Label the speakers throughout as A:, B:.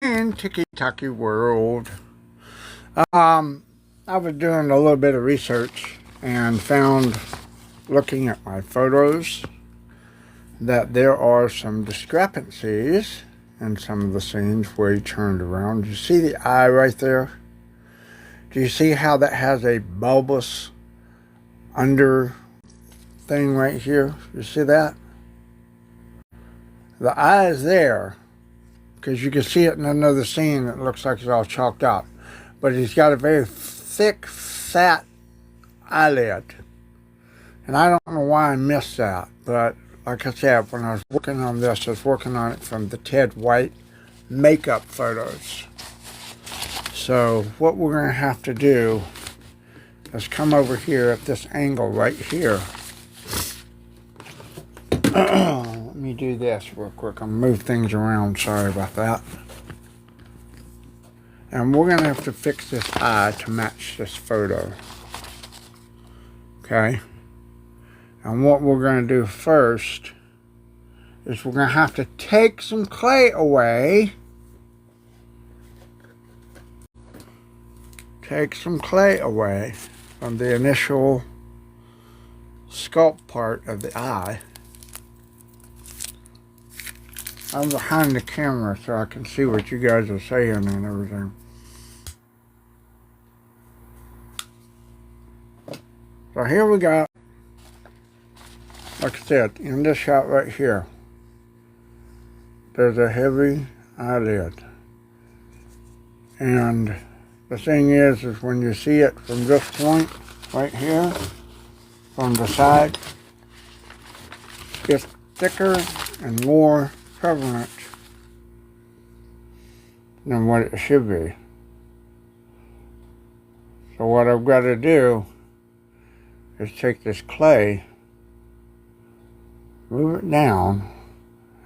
A: Tiki-Taki world. I was doing a little bit of research and found, looking at my photos, that there are some discrepancies in some of the scenes where he turned around. Do you see the eye right there? Do you see how that has a bulbous under thing right here? You see that? The eye is there because you can see it in another scene that looks like it's all chalked out. But he's got a very thick, fat eyelid. And I don't know why I missed that. But like I said, when I was working on this, I was working on it from the Ted White makeup photos. So what we're going to have to do is come over here at this angle right here. Let me do this real quick. I'll move things around. Sorry about that. And we're going to have to fix this eye to match this photo. Okay? And what we're going to do first is we're going to have to take some clay away. Take some clay away from the initial sculpt part of the eye. I'm behind the camera so I can see what you guys are saying and everything. So here we go. Like I said, in this shot right here, there's a heavy eyelid. And the thing is when you see it from this point right here, from the side, it's thicker and more prevalent than what it should be. So what I've got to do is take this clay, move it down,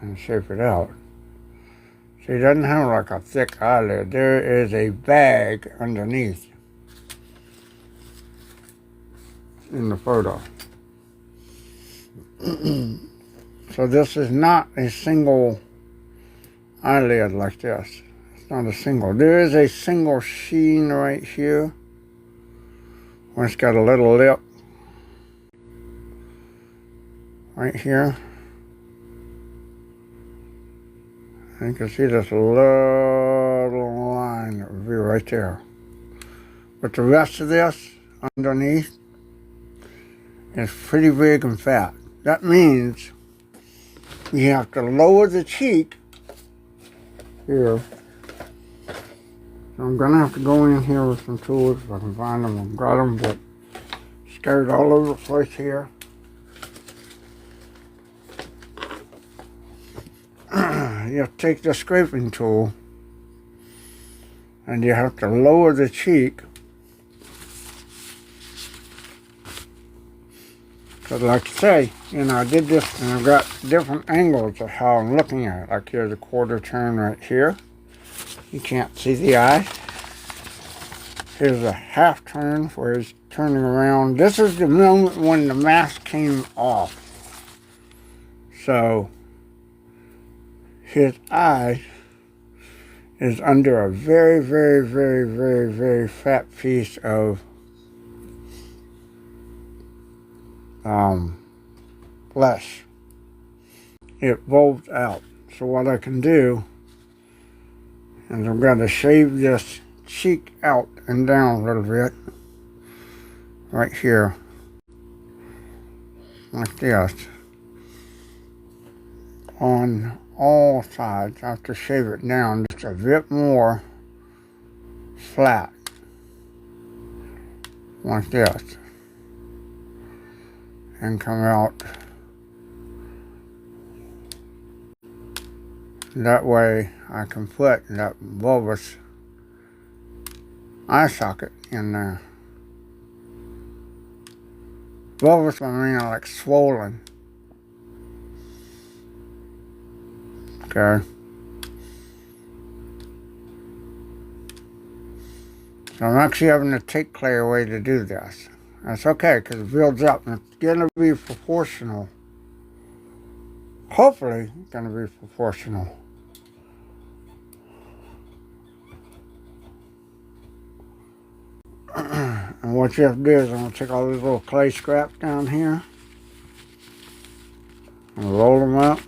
A: and shape it out. See, it doesn't have like a thick eyelid. There is a bag underneath in the photo. So this is not a single eyelid like this. It's not a single. There is a single sheen right here where it's got a little lip right here. And you can see this little line that would be right there. But the rest of this underneath is pretty big and fat. That means you have to lower the cheek here. So I'm going to have to go in here with some tools if I can find them. I've got them, but scattered all over the place here. You have to take the scraping tool and you have to lower the cheek. Because like I say, you know, I did this and I've got different angles of how I'm looking at it. Like here's a quarter turn right here. You can't see the eye. Here's a half turn where he's turning around. This is the moment when the mask came off. So his eye is under a very, very, very, very, very fat piece of flesh. It bulbs out. So what I can do is I'm going to shave this cheek out and down a little bit right here like this on all sides. I have to shave it down just a bit more flat like this and come out that way. I can put that bulbous eye socket in there. Bulbous, I mean like swollen. Okay. So I'm actually having to take clay away to do this. That's okay, because it builds up and it's going to be proportional. Hopefully, it's going to be proportional. what you have to do is I'm going to take all these little clay scraps down here and roll them up.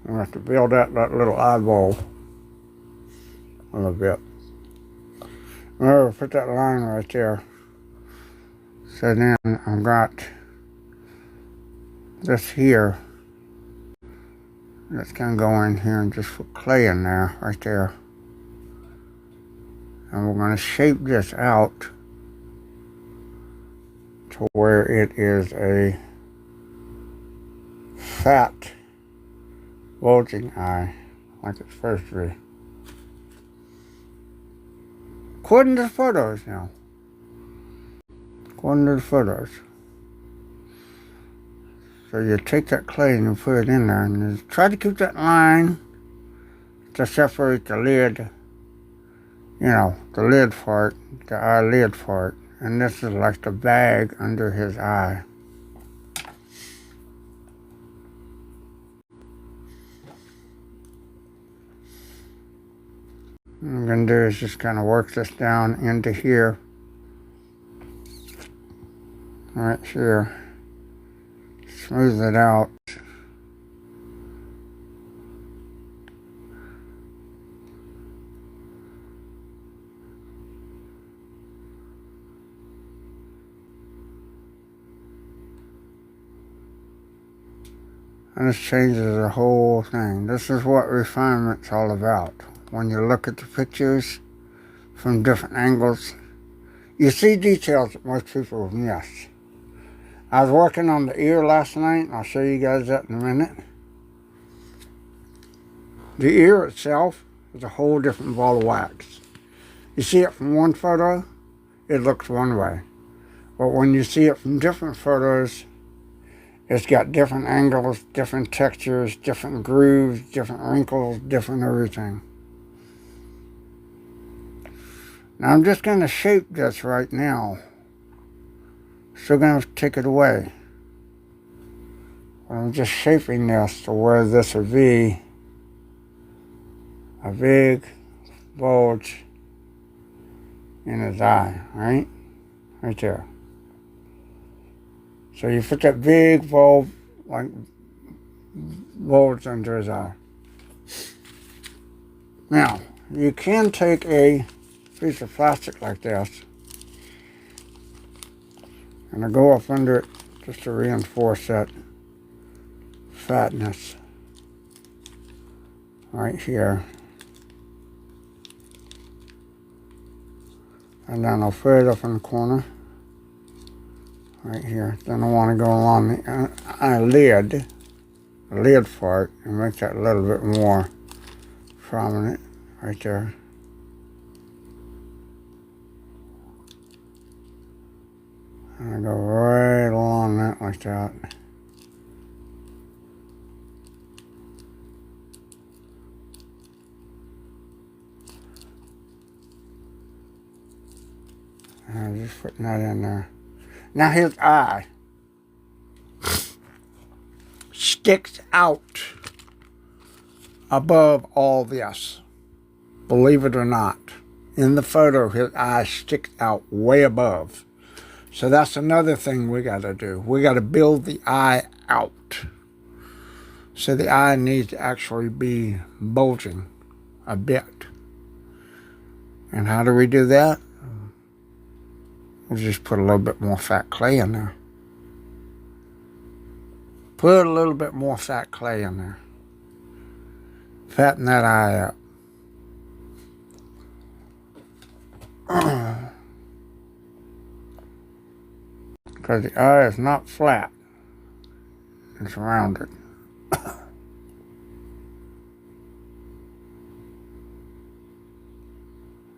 A: I'm going to have to build out that little eyeball a little bit. Remember, put that line right there. So then I've got this here. That's going to go in here and just put clay in there, right there. And we're going to shape this out to where it is a fat, bulging eye, like it's supposed to be. According to the photos now. According to the photos. So you take that clay and you put it in there and you try to keep that line to separate the lid, you know, the lid part, the eyelid part. And this is like the bag under his eye. What I'm going to do is just kind of work this down into here. Right here. Smooth it out. And this changes the whole thing. This is what refinement's all about. When you look at the pictures from different angles, you see details that most people miss. I was working on the ear last night, and I'll show you guys that in a minute. The ear itself is a whole different ball of wax. You see it from one photo, it looks one way. But when you see it from different photos, it's got different angles, different textures, different grooves, different wrinkles, different everything. Now I'm just going to shape this right now. Still going to take it away. I'm just shaping this to where this would be a big bulge in his eye, right? Right there. So you put that big bulge under his eye. Now, you can take a piece of plastic like this and I go up under it just to reinforce that fatness right here. And then I'll put it up in the corner right here. Then I want to go along the eyelid, the lid part, and make that a little bit more prominent right there. And I go right along that like that. And I'm just putting that in there. Now his eye sticks out above all this. Believe it or not. In the photo, his eye sticks out way above. So that's another thing we got to do. We got to build the eye out. So the eye needs to actually be bulging a bit. And how do we do that? We'll just put a little bit more fat clay in there. Put a little bit more fat clay in there. Fatten that eye up. Because the eye is not flat. It's rounded.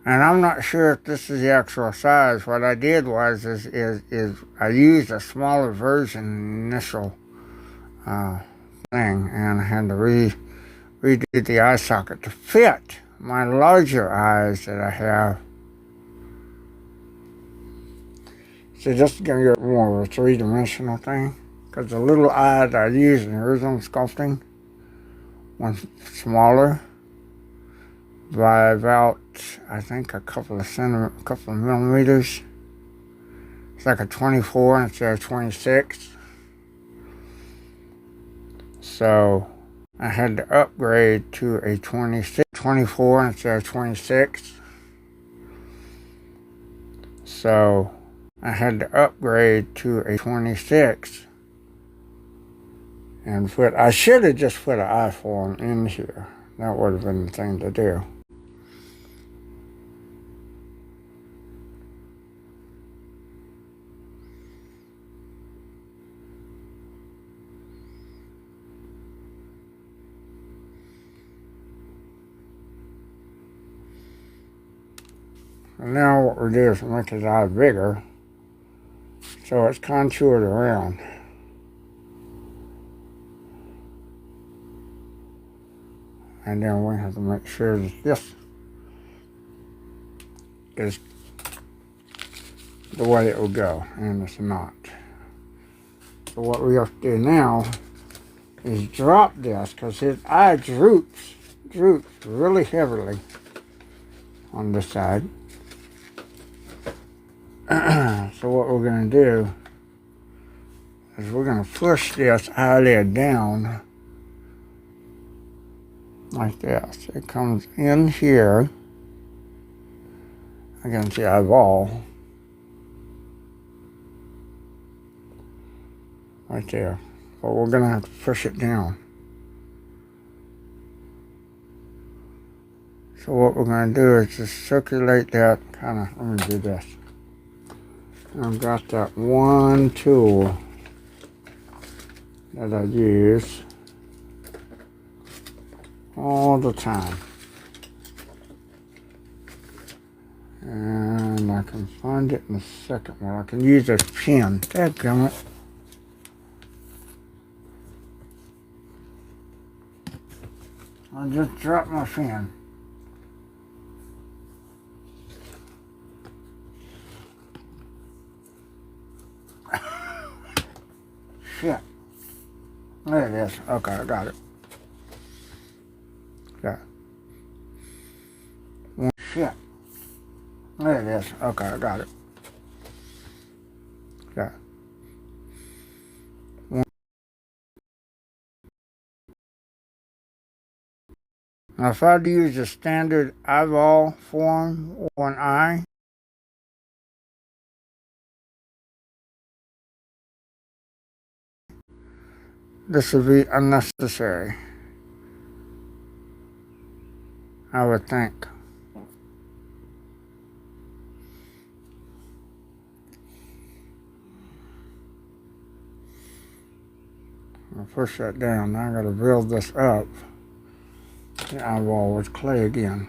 A: And I'm not sure if this is the actual size. What I did was I used a smaller version initial thing, and I had to redo the eye socket to fit my larger eyes that I have. So this is going to get more of a three-dimensional thing, because the little eye that I used in the original sculpting was smaller, by about, I think, a couple of millimeters. It's like a 24 instead of 26. So I had to upgrade to a 24 instead of 26. So I had to upgrade to a 26 and I should have just put an I-form in here. That would have been the thing to do. And now what we do is make his eye bigger, so it's contoured around. And then we have to make sure that this is the way it will go, and it's not. So what we have to do now is drop this, because his eye droops really heavily on this side. So what we're going to do is we're going to push this eyelid down like this. It comes in here against the eyeball, right there. But we're going to have to push it down. So what we're going to do is just circulate that kind of, let me do this. I've got that one tool that I use all the time. And I can find it in a second where I can use a pen. Dadgummit. I just dropped my pen. Shit. There it is. Okay, I got it. Got it. Shit. There it is. Okay, I got it. Got it. Now, if I had to use a standard eyeball form or an eye, this would be unnecessary, I would think. I'll push that down. Now I gotta build this up. The eyeball with clay again.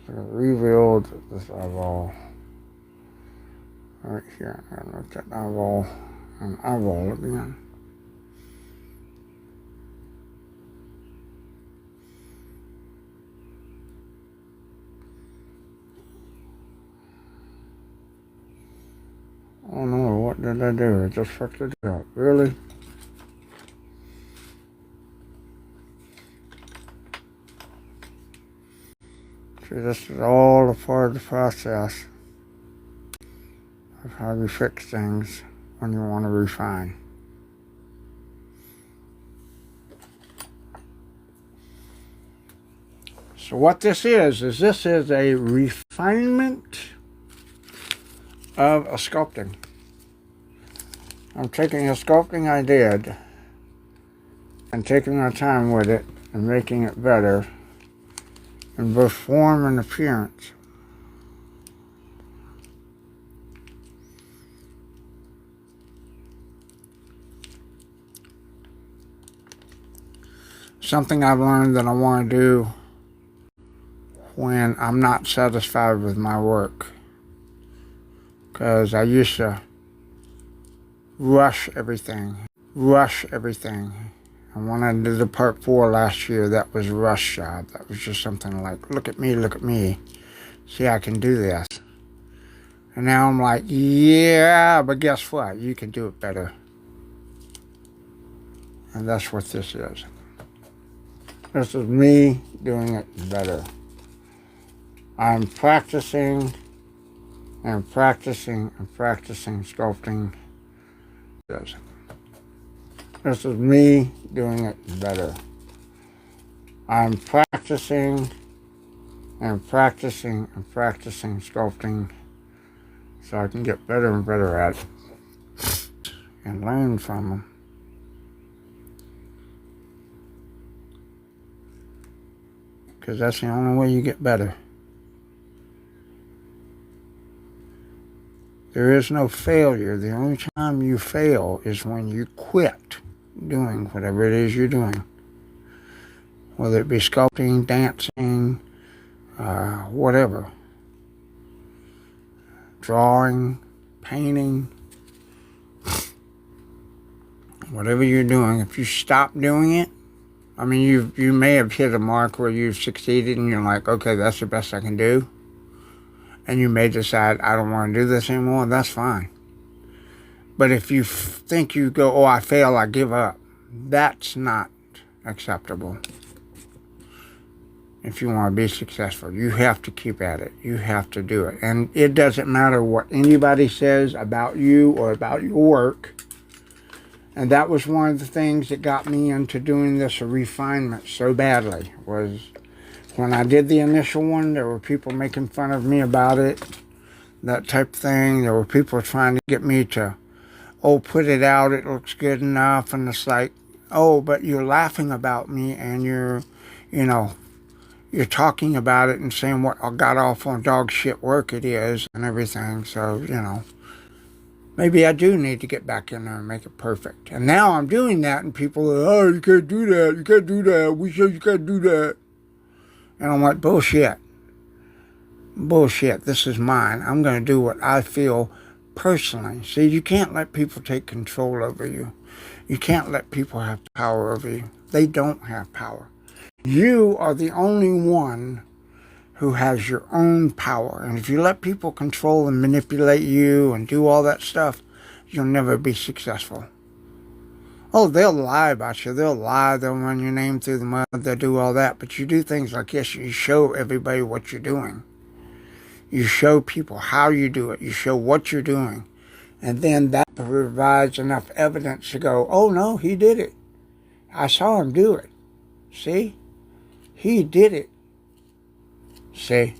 A: So rebuild this eyeball right here. And look at eyeball and eyeball again. Oh no, what did I do? I just fucked it up. Really? See, this is all a part of the process of how you fix things when you want to refine. So what this is a refinement of a sculpting. I'm taking a sculpting I did and taking my time with it and making it better in both form and appearance. Something I've learned that I want to do when I'm not satisfied with my work. Because I used to rush everything. And when I did the part 4 last year, that was a rush job. That was just something like, look at me, look at me. See, I can do this. And now I'm like, yeah, but guess what? You can do it better. And that's what this is. This is me doing it better. I'm practicing and practicing and practicing sculpting. This is me doing it better. I'm practicing and practicing and practicing sculpting so I can get better and better at it and learn from them. Because that's the only way you get better. There is no failure. The only time you fail is when you quit doing whatever it is you're doing. Whether it be sculpting, dancing, whatever. Drawing, painting, whatever you're doing. If you stop doing it, I mean, you may have hit a mark where you've succeeded and you're like, okay, that's the best I can do. And you may decide, I don't want to do this anymore, that's fine. But if you think you go, oh, I fail, I give up, that's not acceptable. If you want to be successful, you have to keep at it. You have to do it. And it doesn't matter what anybody says about you or about your work. And that was one of the things that got me into doing this refinement so badly, was when I did the initial one, there were people making fun of me about it, that type of thing. There were people trying to get me to, oh, put it out, it looks good enough. And it's like, oh, but you're laughing about me and you're talking about it and saying what I got off on dog shit work it is and everything. So, maybe I do need to get back in there and make it perfect. And now I'm doing that and people are, oh, you can't do that, you can't do that, we said you can't do that. And I'm like, bullshit. Bullshit, this is mine. I'm going to do what I feel personally. See, you can't let people take control over you. You can't let people have power over you. They don't have power. You are the only one who has your own power. And if you let people control and manipulate you and do all that stuff, you'll never be successful. Oh, they'll lie about you. They'll lie. They'll run your name through the mud. They'll do all that. But you do things like this. You show everybody what you're doing. You show people how you do it. You show what you're doing. And then that provides enough evidence to go, oh, no, he did it. I saw him do it. See? He did it. See?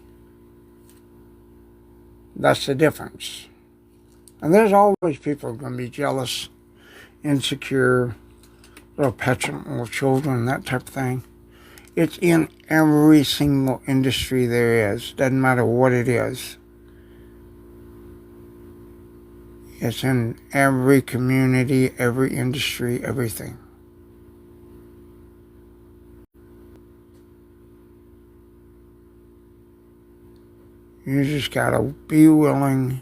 A: That's the difference. And there's always people going to be jealous, insecure, little petulant little children, that type of thing. It's in every single industry there is. Doesn't matter what it is. It's in every community, every industry, everything. You just gotta be willing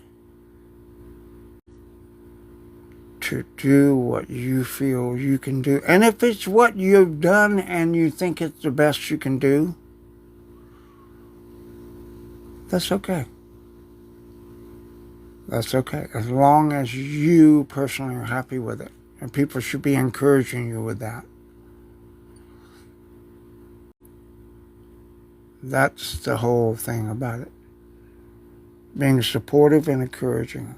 A: to do what you feel you can do. And if it's what you've done and you think it's the best you can do, that's okay. That's okay. As long as you personally are happy with it. And people should be encouraging you with that. That's the whole thing about it. Being supportive and encouraging.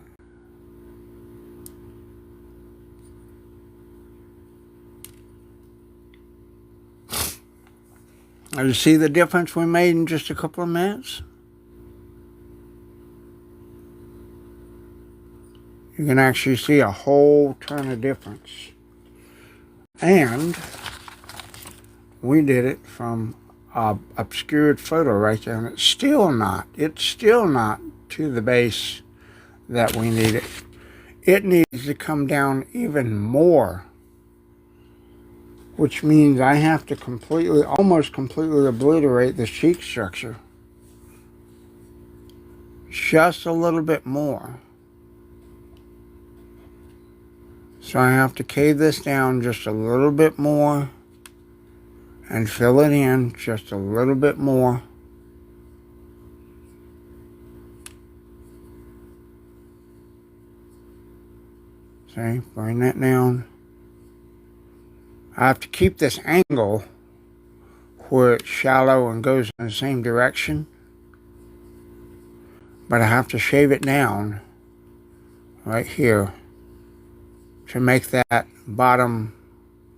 A: Now, you see the difference we made in just a couple of minutes? You can actually see a whole ton of difference. And we did it from an obscured photo right there, and it's still not to the base that we need it. It needs to come down even more, which means I have to almost completely obliterate the cheek structure. Just a little bit more. So I have to cave this down just a little bit more and fill it in just a little bit more. See, bring that down. I have to keep this angle where it's shallow and goes in the same direction, but I have to shave it down right here to make that bottom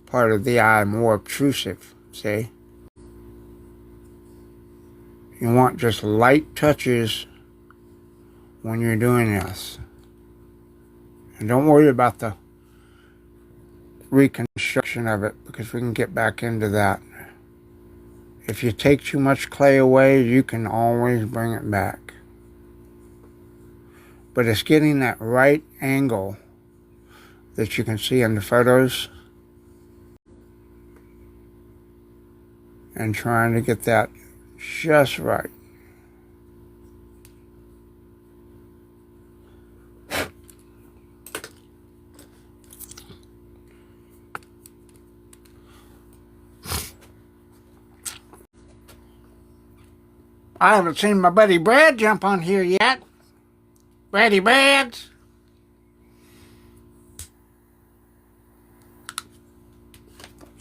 A: part of the eye more obtrusive, see? You want just light touches when you're doing this. And don't worry about the reconstruction of it, because we can get back into that. If you take too much clay away, you can always bring it back. But it's getting that right angle that you can see in the photos and trying to get that just right. I haven't seen my buddy Brad jump on here yet. Brads.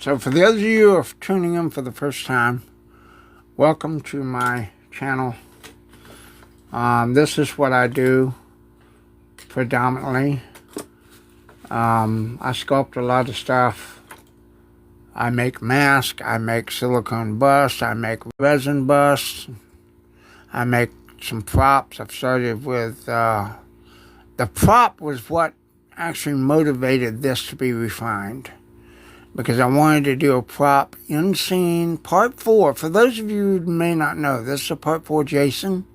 A: So for the others of you who are tuning in for the first time, welcome to my channel. This is what I do predominantly. I sculpt a lot of stuff. I make masks, I make silicone busts, I make resin busts, I make some props. I've started with, the prop was what actually motivated this to be refined, because I wanted to do a prop in scene, part 4. For those of you who may not know, this is a part 4 Jason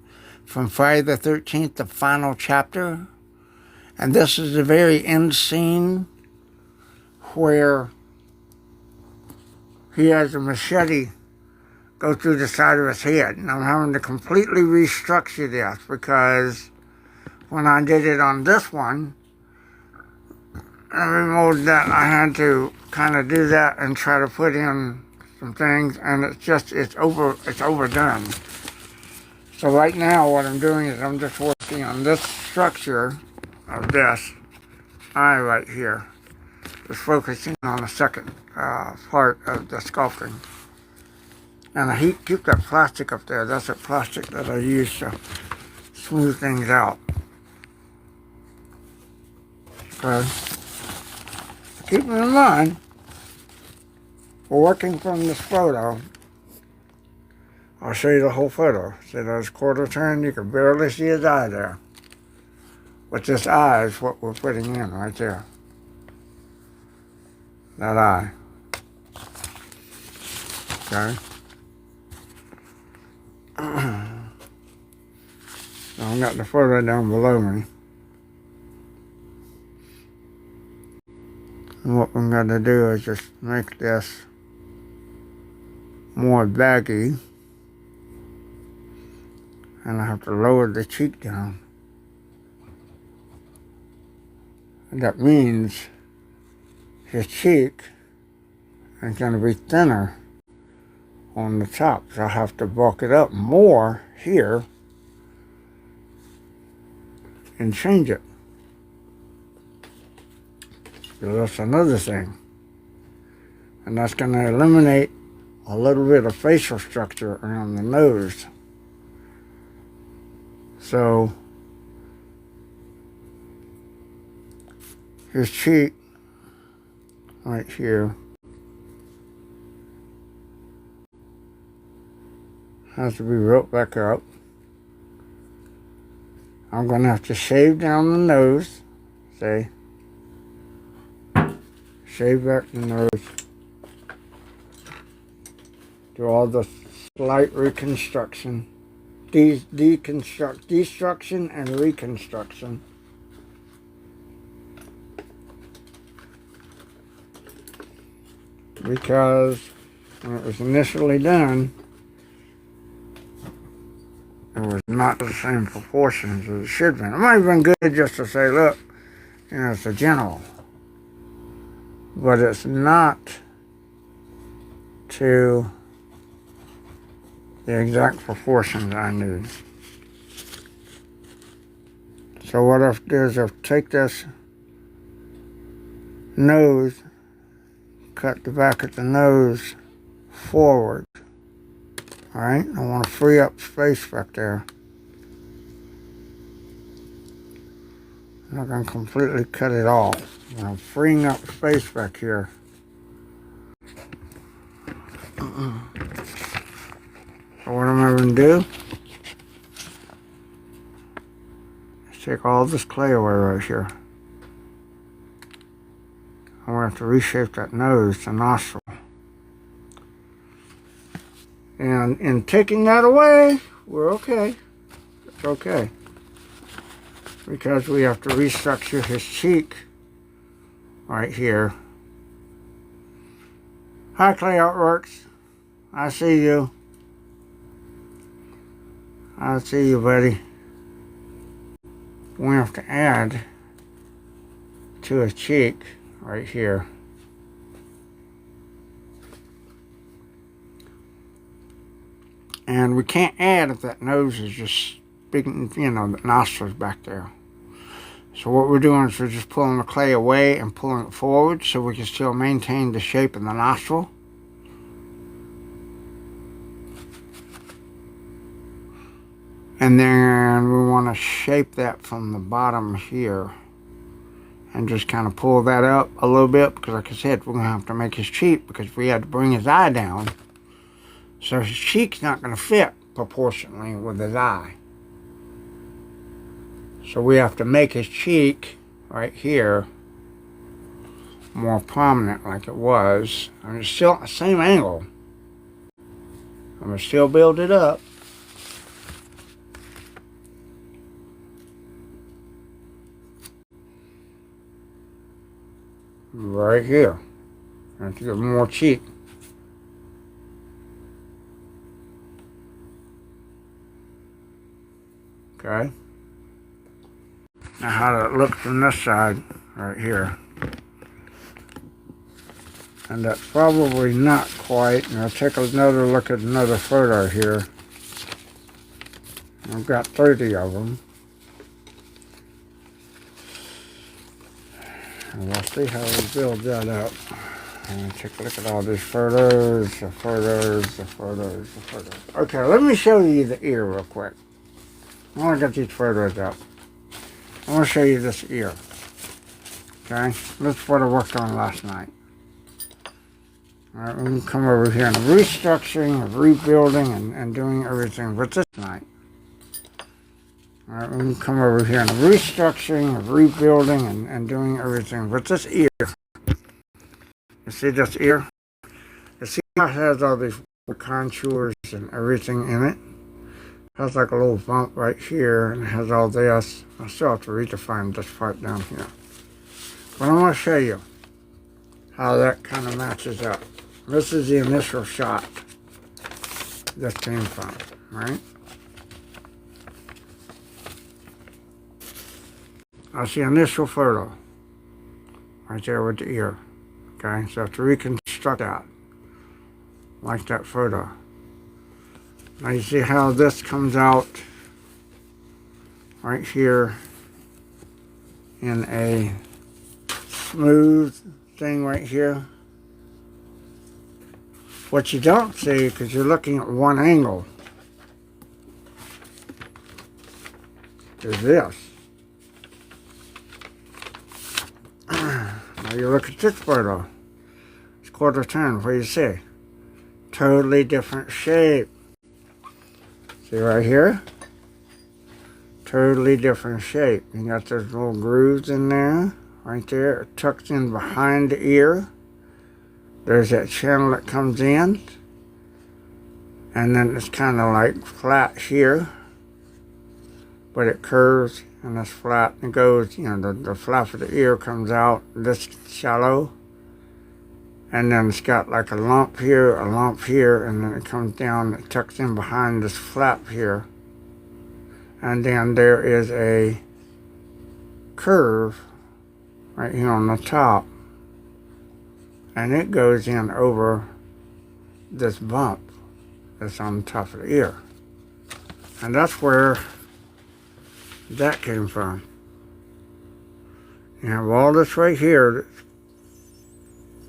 A: from Friday the 13th, the final chapter. And this is the very end scene where he has a machete go through the side of his head. And I'm having to completely restructure this, because when I did it on this one, every mold that I had to kind of do that and try to put in some things, and it's overdone. So right now what I'm doing is I'm just working on this structure of this eye right here, just focusing on the second part of the sculpting. And I keep that plastic up there. That's a plastic that I use to smooth things out. Okay. Keeping in mind, we're working from this photo. I'll show you the whole photo. See those quarter turn? You can barely see his eye there. But this eye is what we're putting in right there. That eye. Okay. So I've got the photo down below me. And what I'm going to do is just make this more baggy. And I have to lower the cheek down. And that means his cheek is going to be thinner on the top. So I have to bulk it up more here and change it. So that's another thing. And that's going to eliminate a little bit of facial structure around the nose. So his cheek right here has to be wrote back up. I'm going to have to shave down the nose. See? Shave back the nose. Do all the slight reconstruction. Destruction and reconstruction. Because when it was initially done, it was not the same proportions as it should have been. It might have been good just to say, look, you know, it's a general. but it's not to the exact proportions I need. So what I've do is I've take this nose, cut the back of the nose forward. Alright, I want to free up space back there. I'm not going to completely cut it off. I'm freeing up space back here. So what I'm going to do is take all this clay away right here. I'm going to have to reshape that nose, the nostril. And in taking that away, we're okay. It's okay. Because we have to restructure his cheek right here. Hi, Clay Artworks. I see you. I see you, buddy. We have to add to his cheek right here. And we can't add if that nose is just big, you know, the nostrils back there. So what we're doing is we're just pulling the clay away and pulling it forward so we can still maintain the shape of the nostril. And then we want to shape that from the bottom here. And just kind of pull that up a little bit because, like I said, we're going to have to make his cheek because we had to bring his eye down. So his cheek's not going to fit proportionally with his eye. So we have to make his cheek right here more prominent like it was. I mean, it's still at the same angle. I'm going to still build it up. Right here. I have to get more cheek. Okay. Now how does it look from this side right here? And that's probably not quite. And I'll take another look at another photo here. I've got 30 of them. And we'll see how we build that up. And take a look at all these photos, the photos, the photos, the photos. Okay, let me show you the ear real quick. I want to get these photos up. I want to show you this ear. Okay, this is what I worked on last night. Alright, we can come over here and restructuring, and rebuilding, and doing everything with this night. Alright, we can come over here and restructuring, and rebuilding, and doing everything with this ear. You see this ear? You see how it has all these contours and everything in it? It has like a little bump right here, and it has all this. I still have to redefine this part down here. But I want to show you how that kind of matches up. This is the initial shot this came from, right? That's the initial photo right there with the ear. Okay, so I have to reconstruct that like that photo. Now you see how this comes out right here in a smooth thing right here. What you don't see, because you're looking at one angle, is this. Now you look at this photo. It's quarter turn. What do you see? Totally different shape. See right here? Totally different shape. You got those little grooves in there, right there, tucked in behind the ear. There's that channel that comes in. And then it's kind of like flat here. But it curves and it's flat and goes, you know, the flap of the ear comes out this shallow. And then it's got like a lump here, and then it comes down, it tucks in behind this flap here. And then there is a curve right here on the top. and it goes in over this bump that's on the top of the ear. And that's where that came from. You have all this right here that's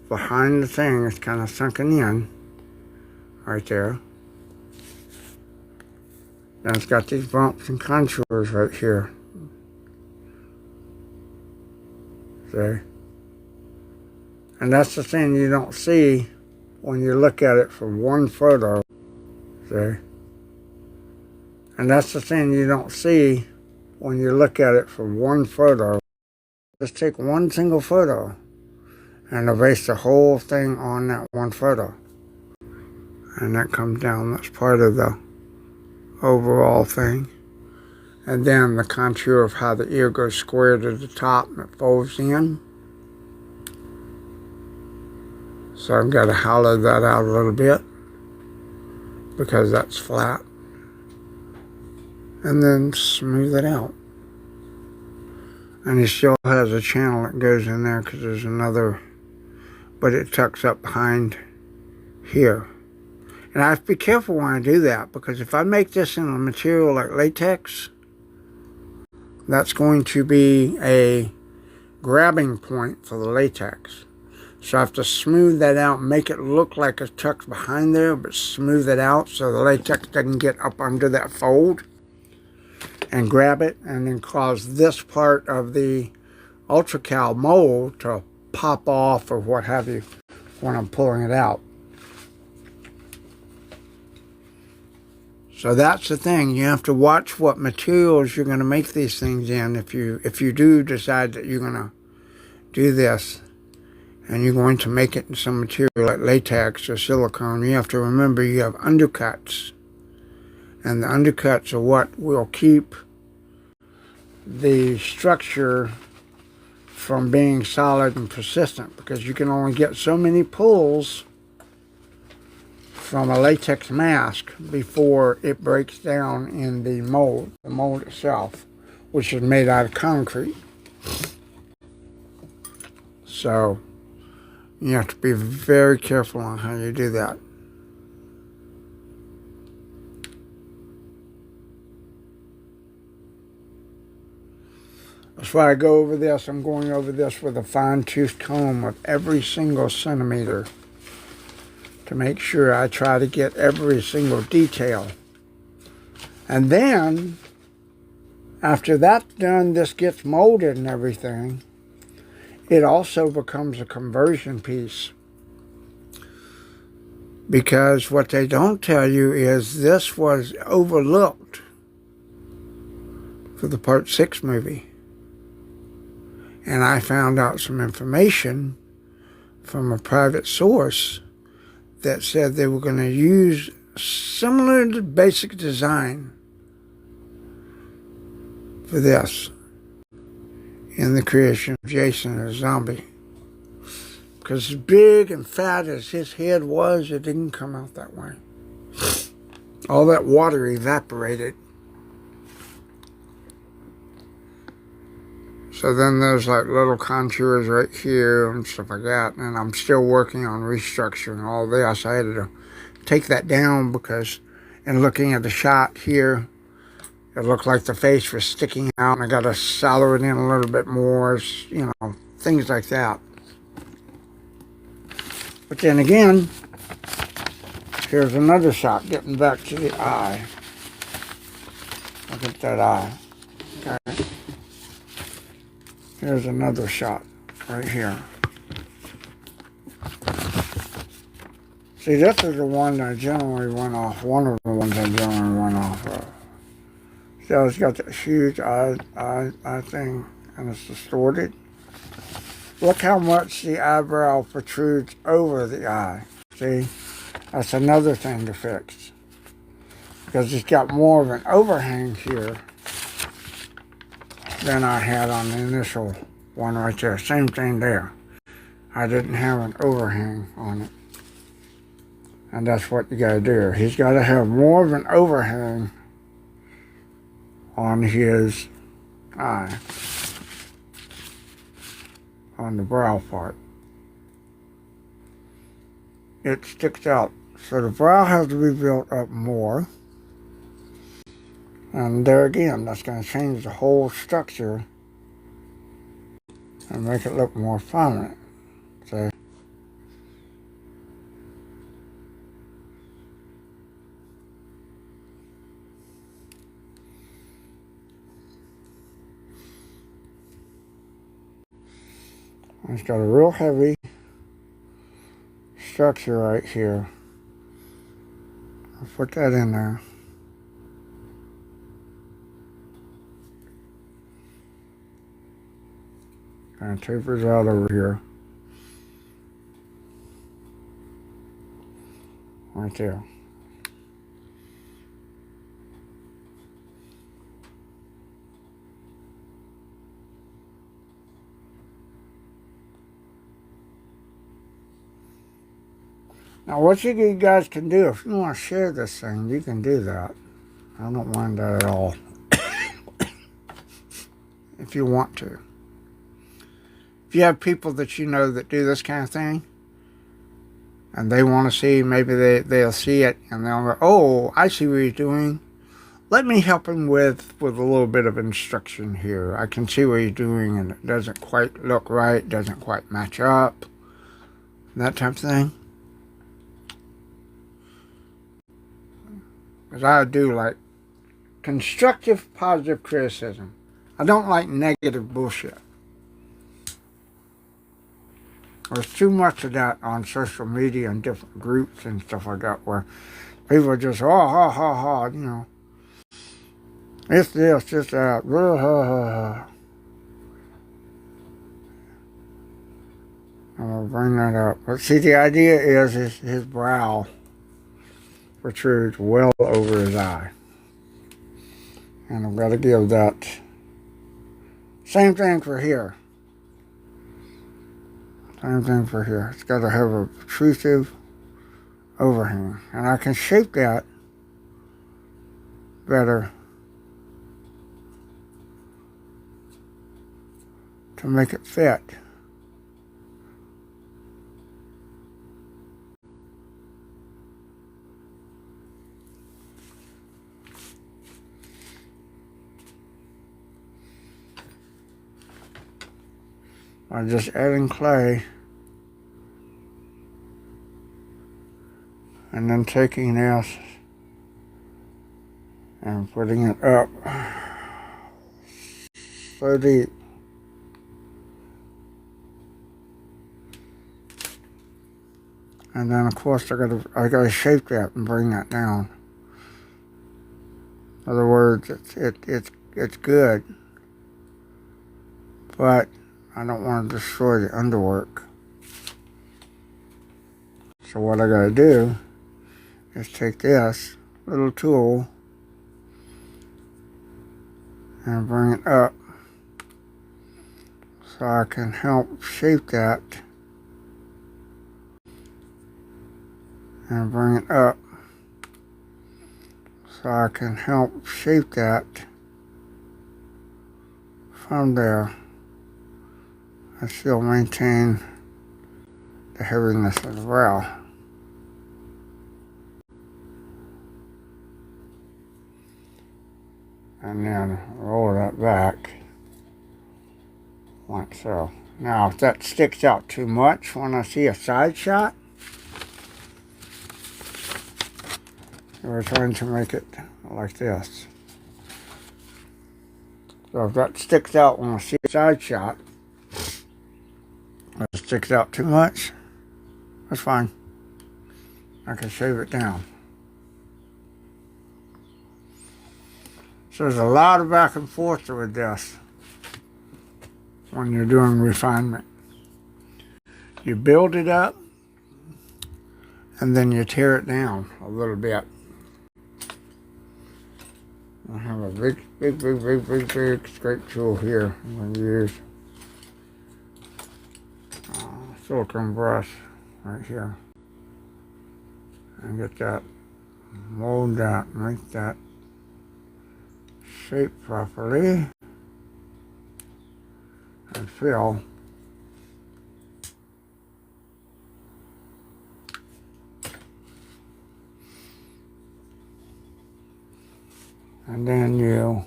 A: behind the thing. It's kind of sunken in right there. Then it's got these bumps and contours right here. See? And that's the thing you don't see when you look at it from one photo. See? And that's the thing you don't see when you look at it from one photo. Just take one single photo and erase the whole thing on that one photo. And that comes down, that's part of the overall thing. And then the contour of how the ear goes square to the top and it folds in. So I've got to hollow that out a little bit because that's flat. And then smooth it out. And he still has a channel that goes in there because there's another, but it tucks up behind here. And I have to be careful when I do that, because if I make this in a material like latex, that's going to be a grabbing point for the latex. So I have to smooth that out, make it look like it's tucked behind there, but smooth it out so the latex doesn't get up under that fold and grab it, and then cause this part of the ultracal mold to pop off or what have you when I'm pulling it out. So that's the thing. You have to watch what materials you're going to make these things in. If you do decide that you're going to do this and you're going to make it in some material like latex or silicone, you have to remember you have undercuts. And the undercuts are what will keep the structure from being solid and persistent, because you can only get so many pulls from a latex mask before it breaks down in the mold itself, which is made out of concrete. So you have to be very careful on how you do that. That's why I go over this. I'm going over this with a fine-tooth comb of every single centimeter to make sure I try to get every single detail. And then, after that's done, this gets molded and everything, it also becomes a conversion piece. Because what they don't tell you is this was overlooked for the Part 6 movie. And I found out some information from a private source that said they were going to use similar to basic design for this in the creation of Jason as a zombie. Because as big and fat as his head was, it didn't come out that way. All that water evaporated. So then there's like little contours right here and stuff like that. And I'm still working on restructuring all this. I had to take that down because in looking at the shot here, it looked like the face was sticking out. And I got to solder it in a little bit more, you know, things like that. But then again, here's another shot, getting back to the eye. Look at that eye. Okay. Here's another shot right here. See, this is the one that generally went off, one of the ones I generally went off of. So it's got that huge eye thing, and it's distorted. Look how much the eyebrow protrudes over the eye. See, that's another thing to fix. Because it's got more of an overhang here than I had on the initial one right there. Same thing there. I didn't have an overhang on it. And that's what you gotta do. He's gotta have more of an overhang on his eye. On the brow part. it sticks out. So the brow has to be built up more. And there again, that's going to change the whole structure and make it look more prominent. So it's got a real heavy structure right here. I'll put that in there. Kind of tapers out over here. Right there. Now what you guys can do, if you want to share this thing, you can do that. I don't mind that at all. If you want to. If you have people that you know that do this kind of thing, and they want to see, maybe they'll see it, and they'll go, oh, I see what he's doing. Let me help him with a little bit of instruction here. I can see what he's doing, and it doesn't quite look right, doesn't quite match up, that type of thing. Because I do like constructive, positive criticism. I don't like negative bullshit. There's too much of that on social media and different groups and stuff like that where people are just, oh, ha, ha, ha, you know. It's this, it's that, ha, ha, ha. I'm going to bring that up. But see, the idea is his brow protrudes well over his eye. And I've got to give that. Same thing for here. Same thing for here. It's got to have a protrusive overhang. And I can shape that better to make it fit. By just adding clay and then taking this and putting it up so deep. And then of course I gotta shape that and bring that down. In other words, it's good, but I don't want to destroy the underwork. So what I gotta do is take this little tool and bring it up so I can help shape that and bring it up so I can help shape that from there. I still maintain the heaviness of the brow. And then roll that back like so. Now if that sticks out too much when I see a side shot, we're trying to make it like this. So if that sticks out when I see a side shot, if it sticks out too much, that's fine. I can shave it down. So there's a lot of back and forth with this when you're doing refinement. You build it up and then you tear it down a little bit. I have a big scrape tool here I'm going to use. Silicone brush right here. And get that, mold that, make that shape properly. And fill. And then you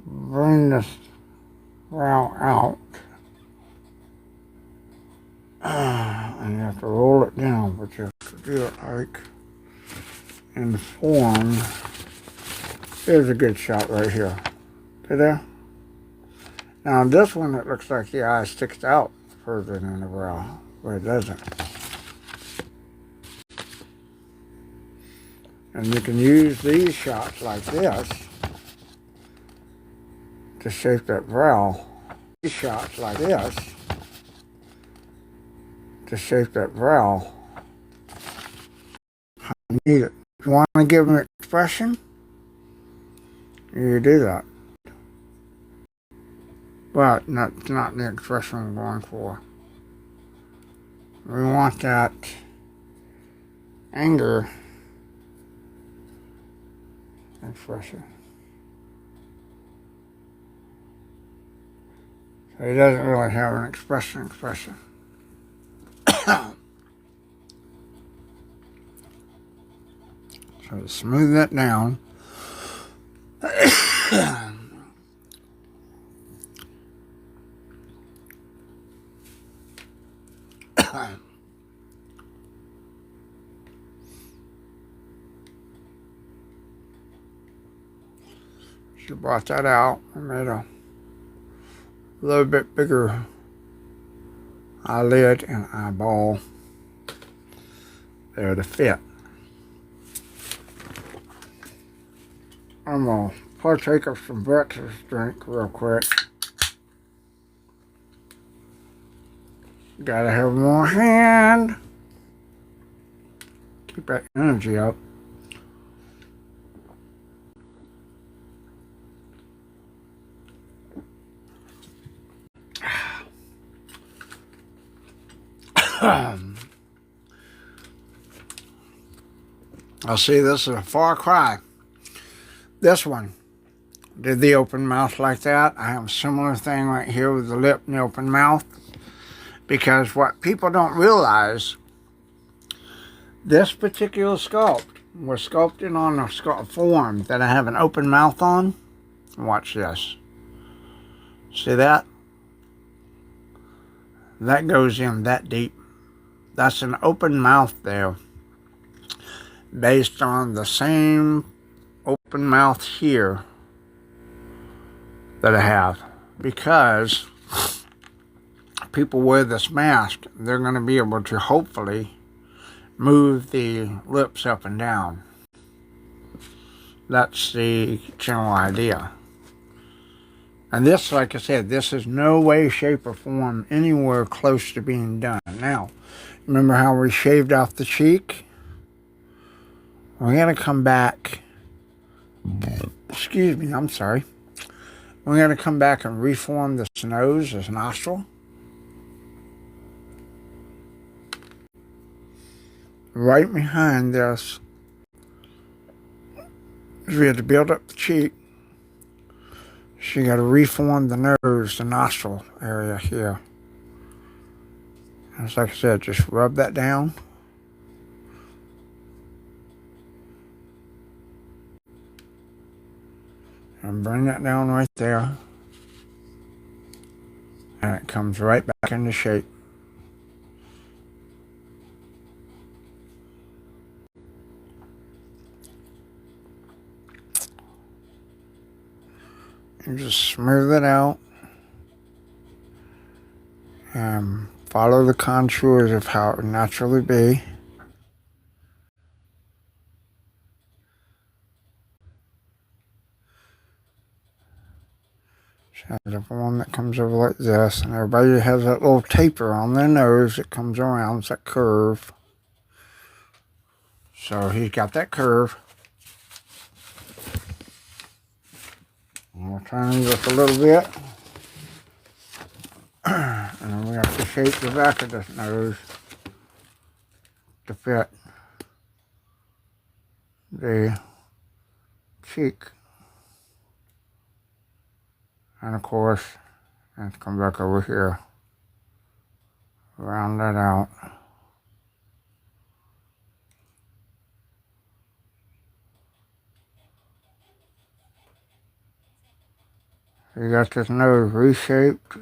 A: bring this brow out. And you have to roll it down, but you have to do it like in form. Here's a good shot right here. See there? Now this one, it looks like the eye sticks out further than the brow, but it doesn't. And you can use these shots like this to shape that brow. These shots like this to shape that brow. You need it. If you want to give an expression, you do that. But not the expression I'm going for. We want that anger expression. So he doesn't really have an expression. So to smooth that down, she brought that out and made a little bit bigger eyelid and eyeball there to fit. I'm gonna partake of some breakfast drink real quick. Gotta have more hand. Keep that energy up. I'll see, this is a far cry. This one did the open mouth like that. I have a similar thing right here with the lip and the open mouth. Because what people don't realize, this particular sculpt was sculpted on a form that I have an open mouth on. Watch this. See that? That goes in that deep. That's an open mouth there, based on the same open mouth here that I have. Because people wear this mask, they're going to be able to hopefully move the lips up and down. That's the general idea. And this, like I said, this is no way, shape, or form anywhere close to being done. Now, remember how we shaved off the cheek? We're going to come back. Excuse me, I'm sorry. We're going to come back and reform this nose, this nostril. Right behind this, we had to build up the cheek. So you got to reform the nose, the nostril area here. Just like I said, just rub that down. And bring that down right there. And it comes right back into shape. And just smooth it out. And follow the contours of how it would naturally be. So there's one that comes over like this, and everybody has that little taper on their nose that comes around. It's that curve. So he's got that curve. And we'll turn him just a little bit. And then we have to shape the back of this nose to fit the cheek. And of course, let's come back over here. Round that out. So you got this nose reshaped,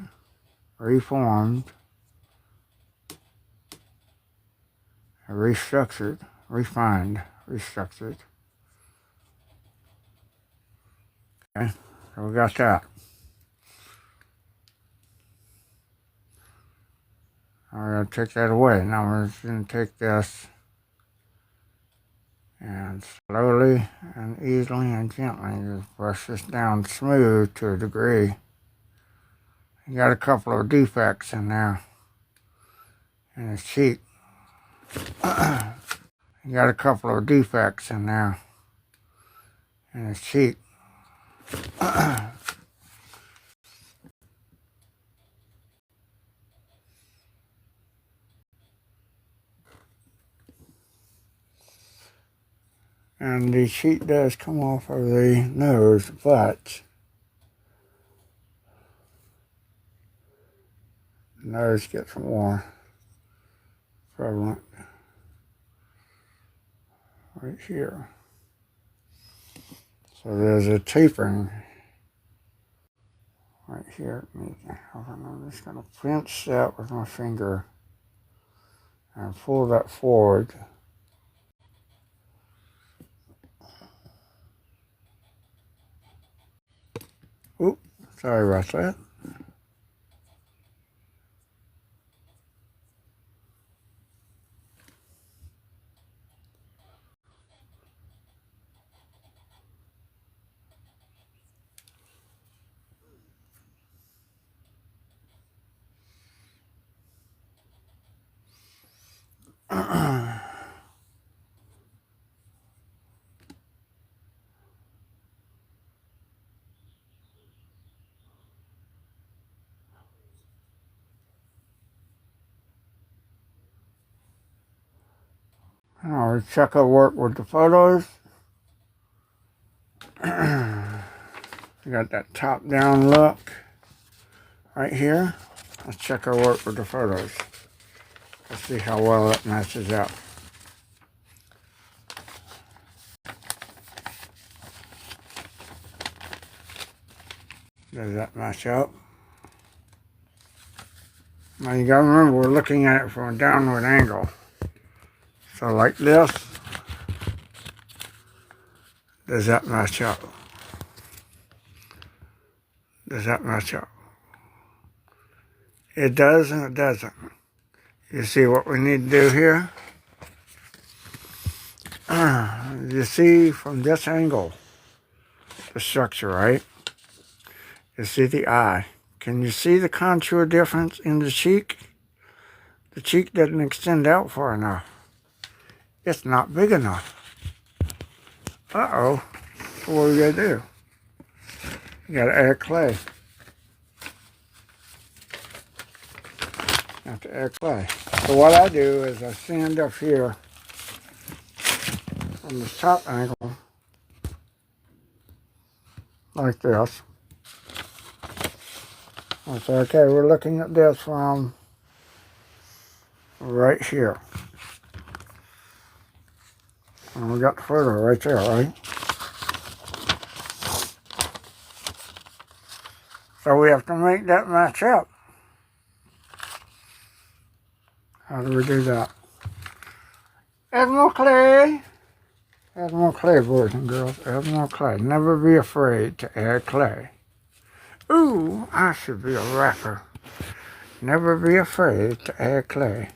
A: reformed, restructured, refined, restructured. Okay, so we got that. I'm going to take that away. Now we're just going to take this and slowly and easily and gently just brush this down smooth to a degree. You got a couple of defects in there in his cheek. You got a couple of defects in there in his cheek. And the cheek does come off of the nose, but the nose gets more prevalent right here. So there's a tapering right here. I'm just going to pinch that with my finger and pull that forward. Oop, sorry about that. Now we check our work with the photos. We got that top-down look right here. Let's check our work with the photos. Let's see how well that matches up. Does that match up? Now you gotta remember we're looking at it from a downward angle. So like this, does that match up? Does that match up? It does and it doesn't. You see what we need to do here? You see from this angle, the structure, right? You see the eye. Can you see the contour difference in the cheek? The cheek doesn't extend out far enough. It's not big enough. Uh-oh. So what are we gonna do? You gotta add clay. You have to add clay. So what I do is I stand up here from the top angle like this. I say, okay, we're looking at this from right here. And we got the photo right there, right? So we have to make that match up. How do we do that? Add more clay. Add more clay, boys and girls. Add more clay. Never be afraid to add clay. Ooh, I should be a rapper. Never be afraid to add clay.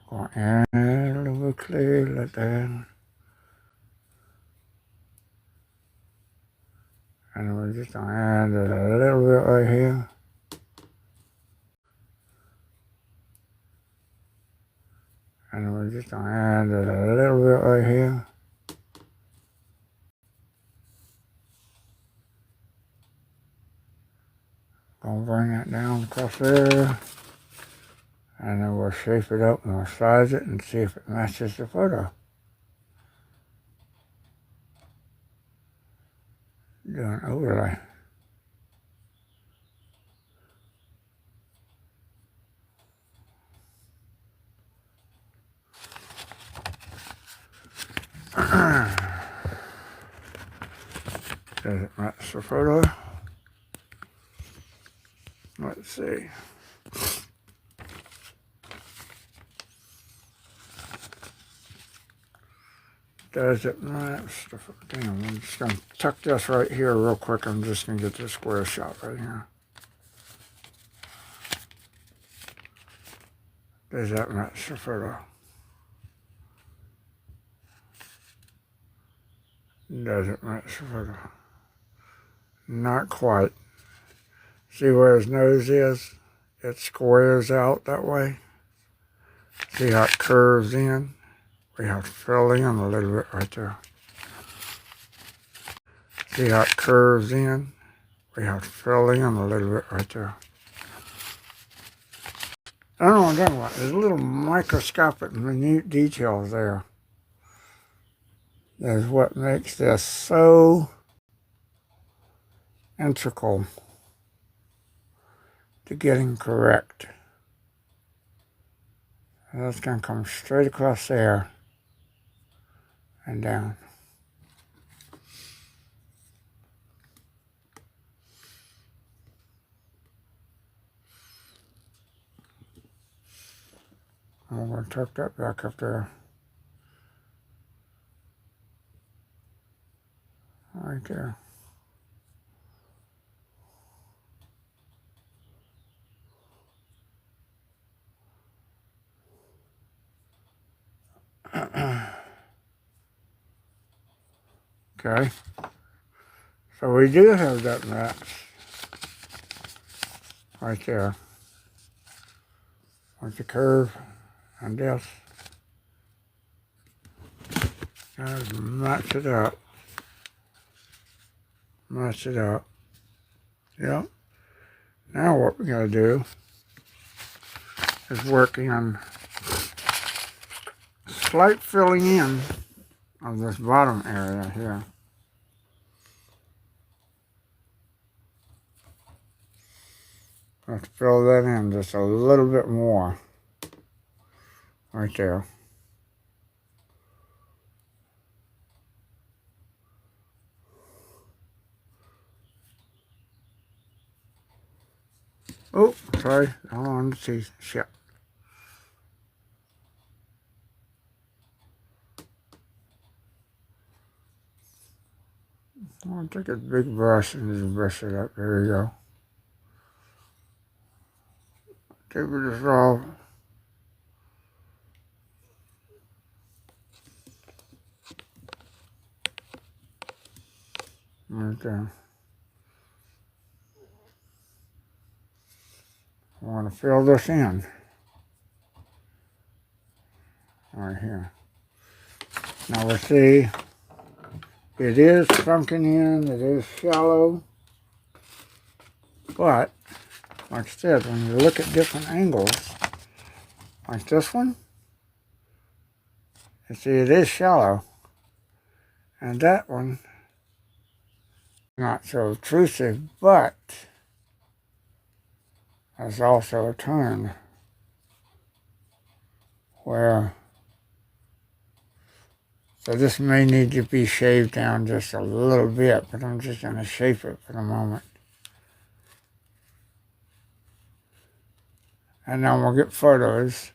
A: Gonna add a little clay like that. And we're just gonna add a little bit right here. And we're just gonna add a little bit right here. Gonna bring that down across there. And then we'll shape it up and we'll size it and see if it matches the photo. Do an overlay. Does it match the photo? Let's see. Does it match the photo? Damn, I'm just going to tuck this right here real quick. I'm just going to get this square shot right here. Does that match the photo? Does it match the photo? Not quite. See where his nose is? It squares out that way. See how it curves in? We have to fill in a little bit right there. See how it curves in? We have to fill in a little bit right there. I don't know what I'm talking about. There's little microscopic minute details there. That's what makes this so integral to getting correct. And that's going to come straight across there and down. I'm going to tuck that back up there. Right there. Okay. So we do have that match right there with the curve and this. Now match it up. Match it up. Yep. Now what we're going to do is working on slight filling in of this bottom area here. Let's fill that in just a little bit more right there. Oh, sorry, I wanted to see shit. I'm going to take a big brush and just brush it up. There you go. Take this off. Right there. I want to fill this in. Right here. Now we'll see. It is sunken in, it is shallow, but like I said, when you look at different angles, like this one, you see it is shallow, and that one, not so obtrusive, but there's also a turn where, so this may need to be shaved down just a little bit, but I'm just going to shape it for the moment. And then we'll get photos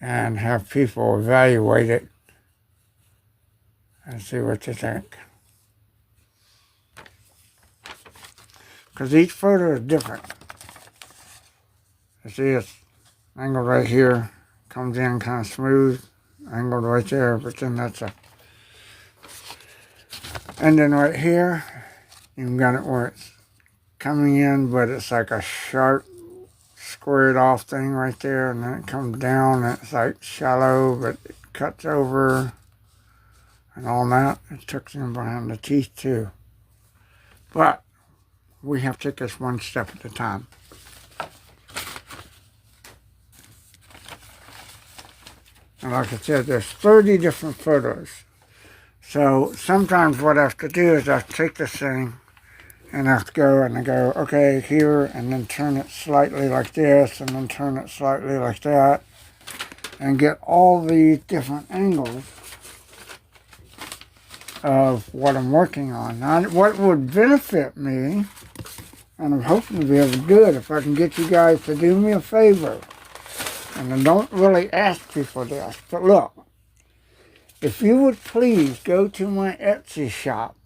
A: and have people evaluate it and see what you think. Because each photo is different. You see it's angled right here, comes in kind of smooth, angled right there, but then that's a, and then right here, you've got it where it's coming in, but it's like a sharp, squared off thing right there, and then it comes down, and it's like shallow, but it cuts over, and all that. It tucks in behind the teeth too. But we have to take this one step at a time. And like I said, there's 30 different photos. So sometimes what I have to do is I have to take this thing and I have to go and I go, okay, here, and then turn it slightly like this, and then turn it slightly like that, and get all the different angles of what I'm working on. Now, what would benefit me, and I'm hoping to be able to do it, if I can get you guys to do me a favor, and I don't really ask people this, but look, if you would please go to my Etsy shop,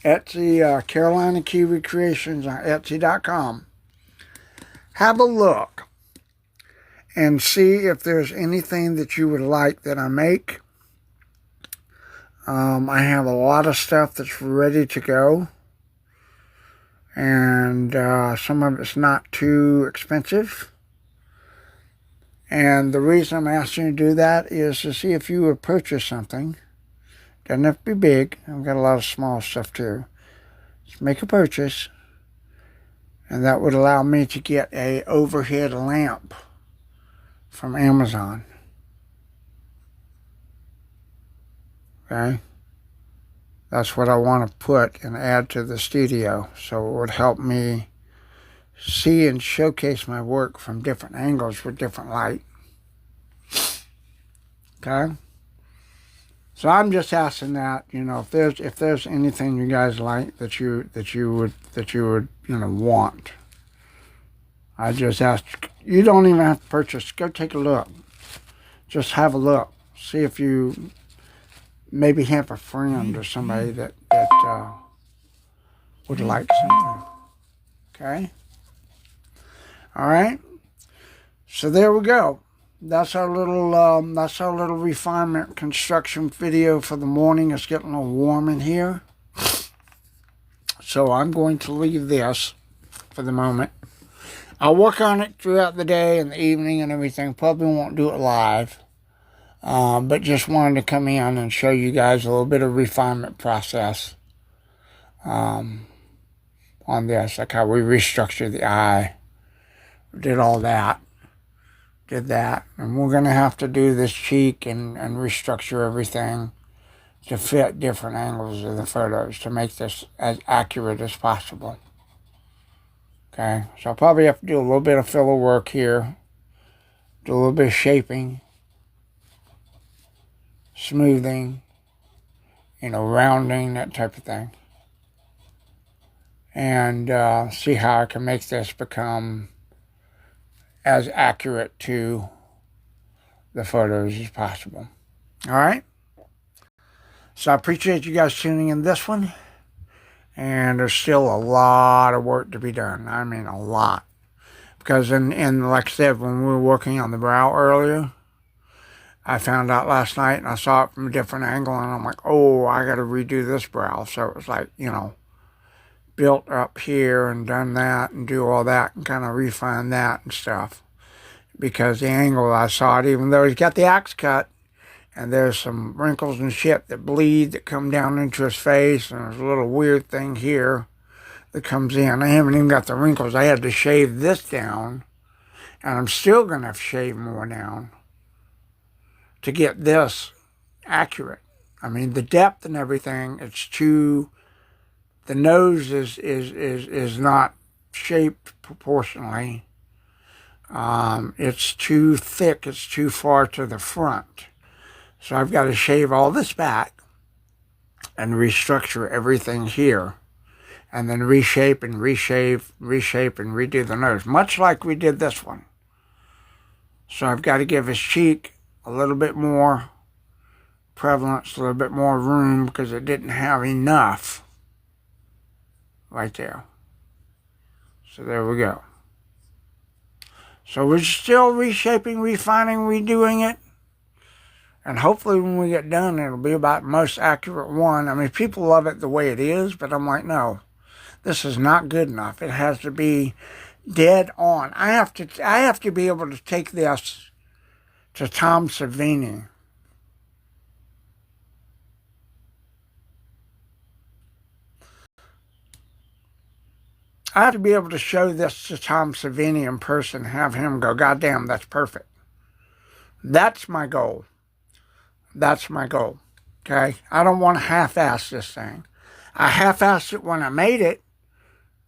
A: Etsy, Carolina Kiwi Creations on Etsy.com. Have a look and see if there's anything that you would like that I make. I have a lot of stuff that's ready to go. And some of it's not too expensive. And the reason I'm asking you to do that is to see if you would purchase something. Doesn't have to be big. I've got a lot of small stuff too. Just make a purchase, and that would allow me to get a overhead lamp from Amazon. Okay? That's what I want to put and add to the studio, so it would help me see and showcase my work from different angles with different light. Okay? So I'm just asking that, if there's anything you guys like that you would want. I just ask. You don't even have to purchase. Go take a look. Just have a look. See if you maybe have a friend or somebody that would like something. Okay. All right. So there we go. That's our little refinement construction video for the morning. It's getting a little warm in here, so I'm going to leave this for the moment. I'll work on it throughout the day and the evening and everything. Probably won't do it live, but just wanted to come in and show you guys a little bit of refinement process on this, like how we restructured the eye, did all that. Did that, and we're going to have to do this cheek and restructure everything to fit different angles of the photos to make this as accurate as possible. Okay, so I'll probably have to do a little bit of filler work here, do a little bit of shaping, smoothing, rounding, that type of thing, and see how I can make this become as accurate to the photos as possible. All right. So I appreciate you guys tuning in this one. And there's still a lot of work to be done. I mean, a lot. Because in like I said, when we were working on the brow earlier, I found out last night and I saw it from a different angle and I'm like, oh, I got to redo this brow. So it was like, built up here and done that and do all that and kind of refine that and stuff. Because the angle I saw it, even though he's got the axe cut, and there's some wrinkles and shit that bleed that come down into his face, and there's a little weird thing here that comes in. I haven't even got the wrinkles. I had to shave this down, and I'm still going to have to shave more down to get this accurate. I mean, the depth and everything, the nose is not shaped proportionally. It's too thick, it's too far to the front. So I've got to shave all this back and restructure everything here. And then reshape and redo the nose, much like we did this one. So I've got to give his cheek a little bit more prevalence, a little bit more room, because it didn't have enough right there. So there we go. So we're still reshaping, refining, redoing it. And hopefully when we get done, it'll be about the most accurate one. I mean, people love it the way it is, but I'm like, no, this is not good enough. It has to be dead on. I have to be able to take this to Tom Savini. I have to be able to show this to Tom Savini in person, have him go, God damn, that's perfect. That's my goal. That's my goal. Okay? I don't want to half-ass this thing. I half-assed it when I made it,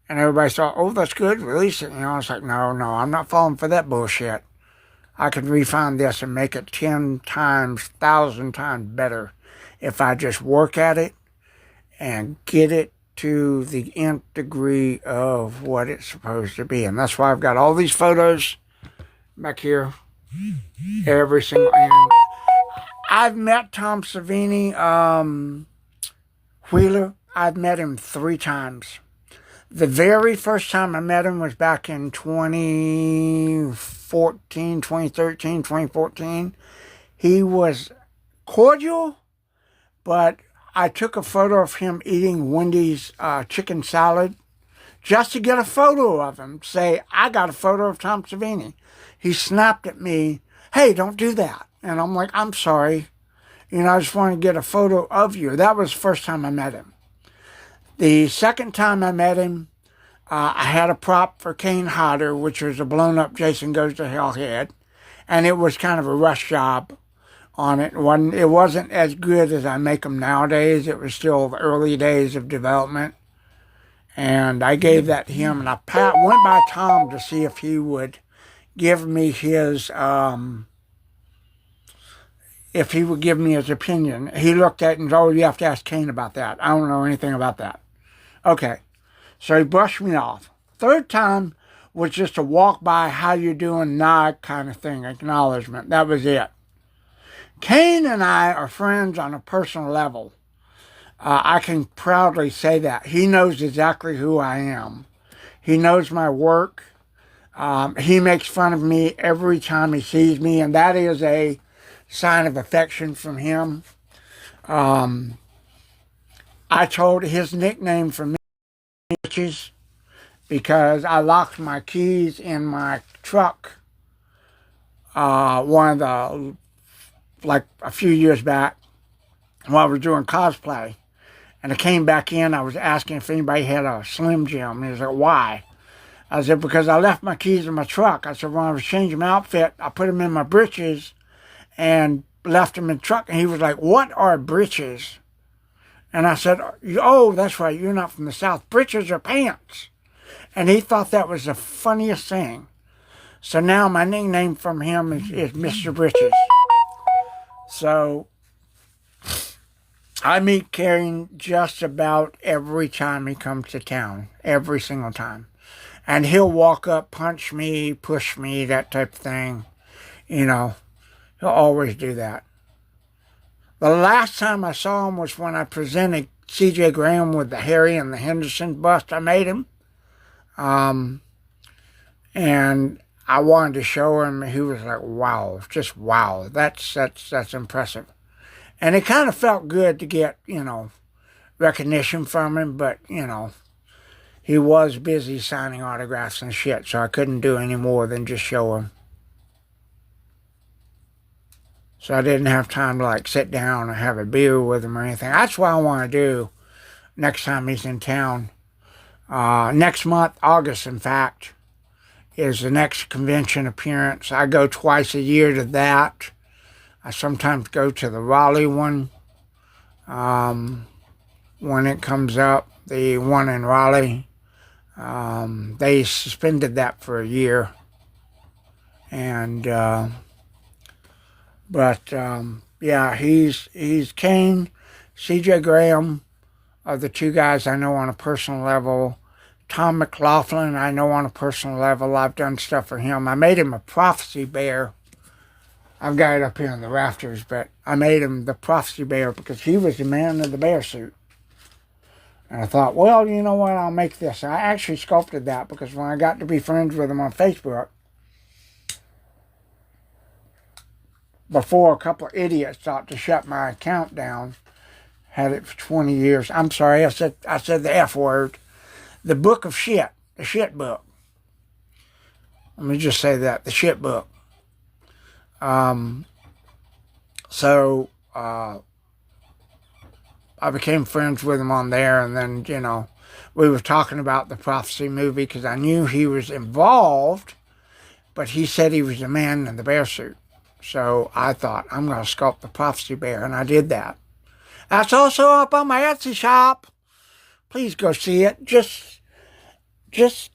A: and everybody thought, oh, that's good, release it. You know, I was like, no, I'm not falling for that bullshit. I could refine this and make it 10 times, 1,000 times better if I just work at it and get it to the nth degree of what it's supposed to be. And that's why I've got all these photos back here. Every single... And I've met Tom Savini, Wheeler. I've met him 3 times. The very first time I met him was back in 2014, 2013, 2014. He was cordial, but I took a photo of him eating Wendy's chicken salad just to get a photo of him. Say, I got a photo of Tom Savini. He snapped at me, hey, don't do that. And I'm like, I'm sorry. You know, I just want to get a photo of you. That was the first time I met him. The second time I met him, I had a prop for Kane Hodder, which was a blown-up Jason Goes to Hell head, and it was kind of a rush job on it. It wasn't as good as I make them nowadays. It was still the early days of development, and I gave that to him, and I went by Tom to see if he would give me his opinion. He looked at it and said, oh, you have to ask Kane about that. I don't know anything about that. Okay. So he brushed me off. Third time was just a walk by, how you doing, nod kind of thing, acknowledgement. That was it. Kane and I are friends on a personal level. I can proudly say that. He knows exactly who I am. He knows my work. He makes fun of me every time he sees me, and that is a sign of affection from him. I told his nickname for me, Bitches, because I locked my keys in my truck one of like a few years back while I was doing cosplay. And I came back in, I was asking if anybody had a Slim Jim. And he was like, why? I said, because I left my keys in my truck. I said, when I was changing my outfit, I put them in my britches and left them in the truck. And he was like, what are britches? And I said, oh, that's right, you're not from the South. Britches are pants. And he thought that was the funniest thing. So now my nickname from him is Mr. Britches. So I meet Kane just about every time he comes to town. Every single time. And he'll walk up, punch me, push me, that type of thing. You know, he'll always do that. The last time I saw him was when I presented C.J. Graham with the Harry and the Henderson bust I made him. And I wanted to show him. He was like, wow, just wow. That's impressive. And it kind of felt good to get, you know, recognition from him. But, you know, he was busy signing autographs and shit. So I couldn't do any more than just show him. So I didn't have time to like sit down and have a beer with him or anything. That's what I want to do next time he's in town. Next month, August in fact, is the next convention appearance. I go twice a year to that. I sometimes go to the Raleigh one when it comes up, the one in Raleigh. They suspended that for a year. And yeah, he's Kane, C.J. Graham are the two guys I know on a personal level. Tom McLaughlin I know on a personal level. I've done stuff for him. I made him a prophecy bear. I've got it up here in the rafters, but I made him the prophecy bear because he was the man in the bear suit. And I thought, well, you know what, I'll make this. I actually sculpted that because when I got to be friends with him on Facebook, before a couple of idiots thought to shut my account down, had it for 20 years. I'm sorry, I said the F word. The book of shit, the shit book. Let me just say that, the shit book. So I became friends with him on there, and then, you know, we were talking about the Prophecy movie because I knew he was involved, but he said he was the man in the bear suit. So I thought, I'm going to sculpt the prophecy bear, and I did that. That's also up on my Etsy shop. Please go see it. Just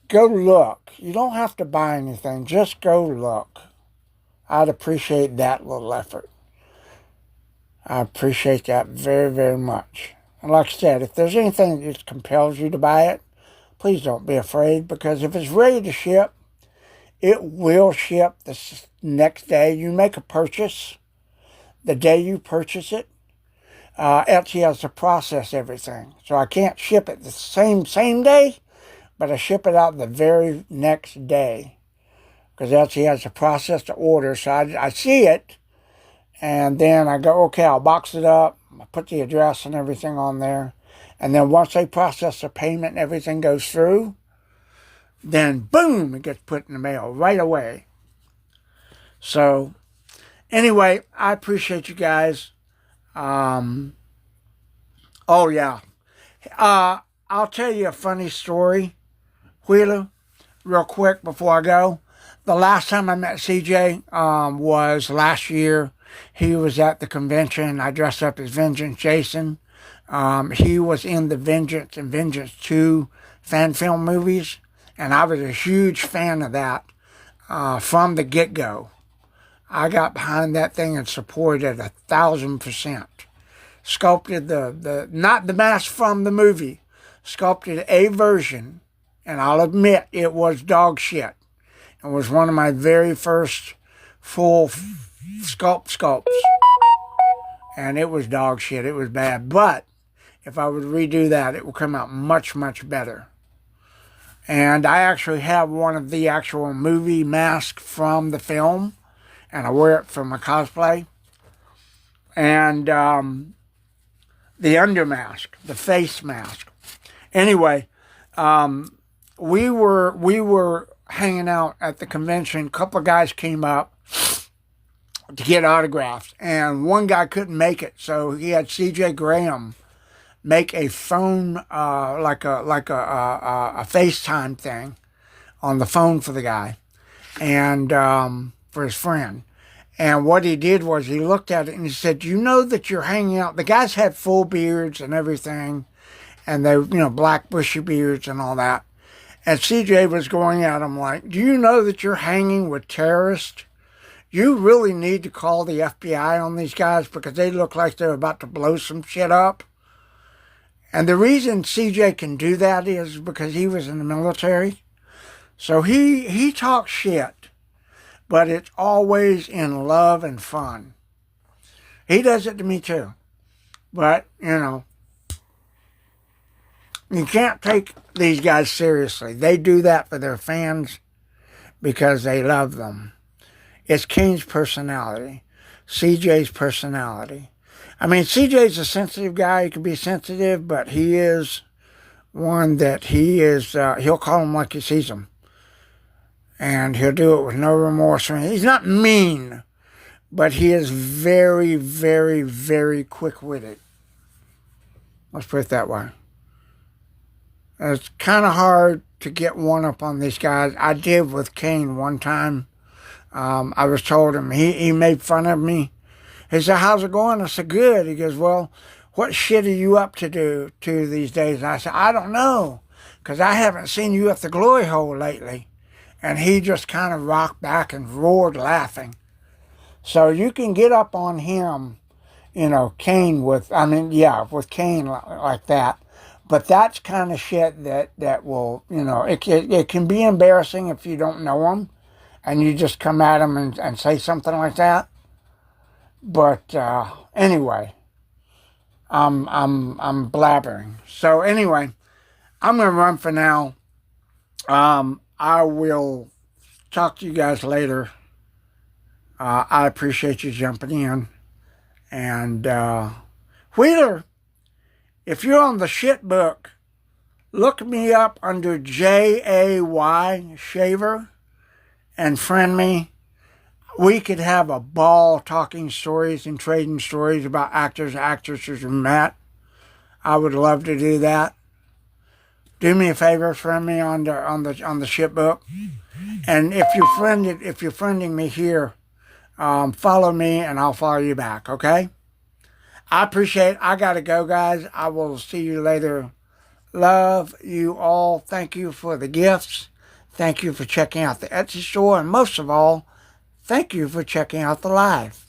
A: go look. You don't have to buy anything. Just go look. I'd appreciate that little effort. I appreciate that very, very much. And like I said, if there's anything that compels you to buy it, please don't be afraid, because if it's ready to ship, it will ship the next day you make a purchase. The day you purchase it, Etsy has to process everything. So I can't ship it the same day, but I ship it out the very next day, because Etsy has to process the order. So I see it, and then I go, okay, I'll box it up, I put the address and everything on there, and then once they process the payment and everything goes through, then boom, it gets put in the mail right away. So anyway, I appreciate you guys. Oh yeah. I'll tell you a funny story, Wheeler, real quick before I go. The last time I met CJ was last year. He was at the convention. I dressed up as Vengeance Jason. He was in the Vengeance and Vengeance 2 fan film movies, and I was a huge fan of that from the get-go. I got behind that thing and supported it 1,000%. Sculpted the not the mask from the movie, sculpted a version, and I'll admit it was dog shit. It was one of my very first full sculpts, and it was dog shit. It was bad, but if I would redo that, it would come out much, much better. And I actually have one of the actual movie masks from the film, and I wear it for my cosplay. And the under mask, the face mask. Anyway, we were hanging out at the convention. A couple of guys came up to get autographs, and one guy couldn't make it, so he had CJ Graham make a phone, like a FaceTime thing on the phone for the guy, and for his friend. And what he did was he looked at it and he said, "You know that you're hanging out." The guys had full beards and everything, and they, black bushy beards and all that. And CJ was going at him like, "Do you know that you're hanging with terrorists? You really need to call the FBI on these guys, because they look like they're about to blow some shit up." And the reason CJ can do that is because he was in the military. So he talks shit, but it's always in love and fun. He does it to me too. But, you can't take these guys seriously. They do that for their fans because they love them. It's Kane's personality, CJ's personality. I mean, CJ's a sensitive guy. He can be sensitive, but he is one that he'll call him like he sees him. And he'll do it with no remorse. He's not mean, but he is very, very, very quick-witted. Let's put it that way. It's kind of hard to get one up on these guys. I did with Kane one time. I was told him, he made fun of me. He said, "How's it going?" I said, "Good." He goes, "Well, what shit are you up to these days?" And I said, "I don't know, because I haven't seen you at the glory hole lately." And he just kind of rocked back and roared laughing. So you can get up on him, Kane with Kane like that. But that's kind of shit that will, it can be embarrassing if you don't know him and you just come at him and say something like that. But anyway, I'm blabbering. So anyway, I'm gonna run for now. I will talk to you guys later. I appreciate you jumping in. And Wheeler, if you're on the shit book, look me up under JAY Shaver and friend me. We could have a ball talking stories and trading stories about actors and actresses we met. I would love to do that. Do me a favor, friend me on the shipbook. And if you're friending me here, follow me and I'll follow you back, okay? I appreciate it. I got to go, guys. I will see you later. Love you all. Thank you for the gifts. Thank you for checking out the Etsy store. And most of all, thank you for checking out the live.